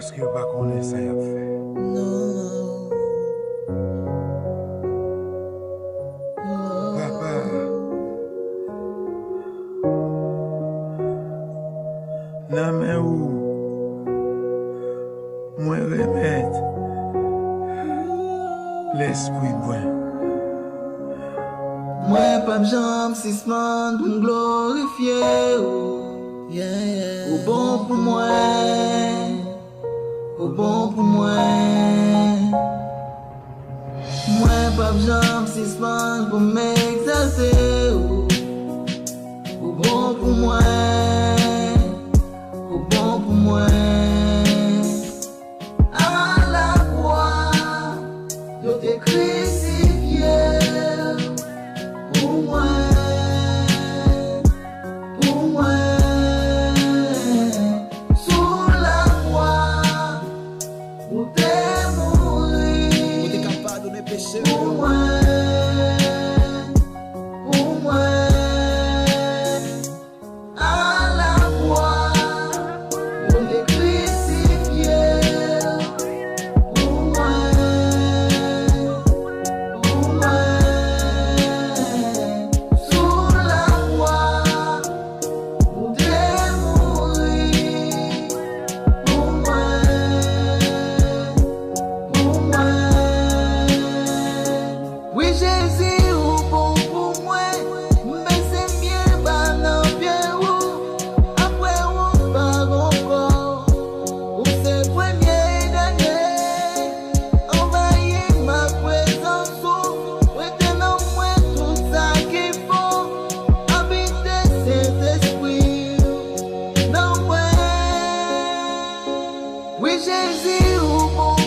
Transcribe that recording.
Paske yo pa konen sa yap fe. Non. Papa, nan men ou, mwen remet l'esprit mwen. Mwen pa jam sisman pou m'glorifiye ou. Ou bon pou mwen. Ou bon pou mwen. Mwen pa jam sisman pou m'exalte ou. Ou bon pou mwen. Ou bon pou mwen. A la croix, yo te krisifye. Pour moi, sous la croix, où t'es mouri, où t'es capable de mes péchés. Pour moi, à la croix, où t'es crucifié. Pour moi. Jésus ou bon pour moi, mais c'est bien banm après ou pas encore, ou c'est premier et dernier, envahir ma présence, ou éternel moi tout ça qu'il faut, habiter cet esprit, non moi, oui Jésus ou bon